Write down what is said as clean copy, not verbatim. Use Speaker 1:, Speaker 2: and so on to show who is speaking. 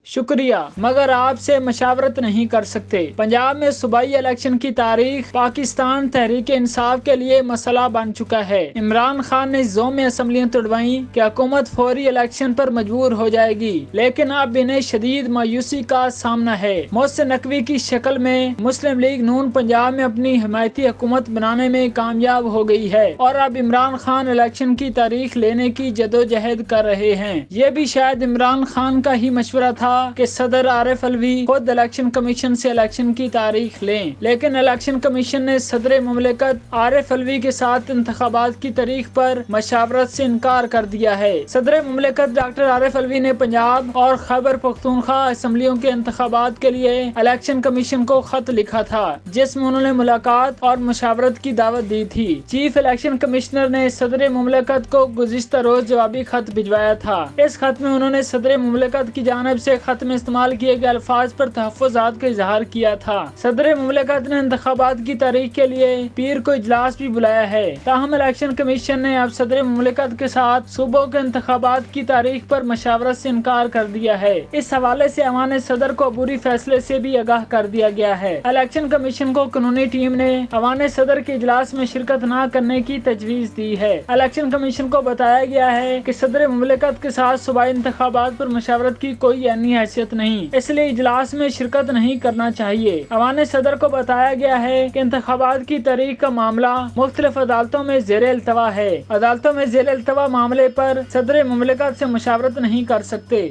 Speaker 1: شکریہ، مگر آپ سے مشاورت نہیں کر سکتے۔ پنجاب میں صوبائی الیکشن کی تاریخ پاکستان تحریک انصاف کے لیے مسئلہ بن چکا ہے۔ عمران خان نے زوم اسمبلیاں توڑوائیں کہ حکومت فوری الیکشن پر مجبور ہو جائے گی، لیکن اب انہیں شدید مایوسی کا سامنا ہے۔ محسن نقوی کی شکل میں مسلم لیگ نون پنجاب میں اپنی حمایتی حکومت بنانے میں کامیاب ہو گئی ہے اور اب عمران خان الیکشن کی تاریخ لینے کی جدوجہد کر رہے ہیں۔ یہ بھی شاید عمران خان کا ہی مشورہ تھا کہ صدر عارف علوی خود الیکشن کمیشن سے الیکشن کی تاریخ لیں، لیکن الیکشن کمیشن نے صدر مملکت عارف علوی کے ساتھ انتخابات کی تاریخ پر مشاورت سے انکار کر دیا ہے۔ صدر مملکت ڈاکٹر عارف علوی نے پنجاب اور خیبر پختونخوا اسمبلیوں کے انتخابات کے لیے الیکشن کمیشن کو خط لکھا تھا، جس میں انہوں نے ملاقات اور مشاورت کی دعوت دی تھی۔ چیف الیکشن کمشنر نے صدر مملکت کو گزشتہ روز جوابی خط بھجوایا تھا۔ اس خط میں انہوں نے صدر مملکت کی جانب سے خط میں استعمال کیے گئے الفاظ پر تحفظات کا اظہار کیا تھا۔ صدر مملکت نے انتخابات کی تاریخ کے لیے پیر کو اجلاس بھی بلایا ہے، تاہم الیکشن کمیشن نے اب صدر مملکت کے ساتھ صوبوں کے انتخابات کی تاریخ پر مشاورت سے انکار کر دیا ہے۔ اس حوالے سے ایوان صدر کو عبوری فیصلے سے بھی آگاہ کر دیا گیا ہے۔ الیکشن کمیشن کو قانونی ٹیم نے ایوان صدر کے اجلاس میں شرکت نہ کرنے کی تجویز دی ہے۔ الیکشن کمیشن کو بتایا گیا ہے کہ صدر مملکت کے ساتھ صوبائی انتخابات پر مشاورت کی کوئی عینی حیثیت نہیں، اس لیے اجلاس میں شرکت نہیں کرنا چاہیے۔ ایوان صدر کو بتایا گیا ہے کہ انتخابات کی تاریخ کا معاملہ مختلف عدالتوں میں زیر التوا ہے۔ عدالتوں میں زیر التوا معاملے پر صدر مملکت سے مشاورت نہیں کر سکتے۔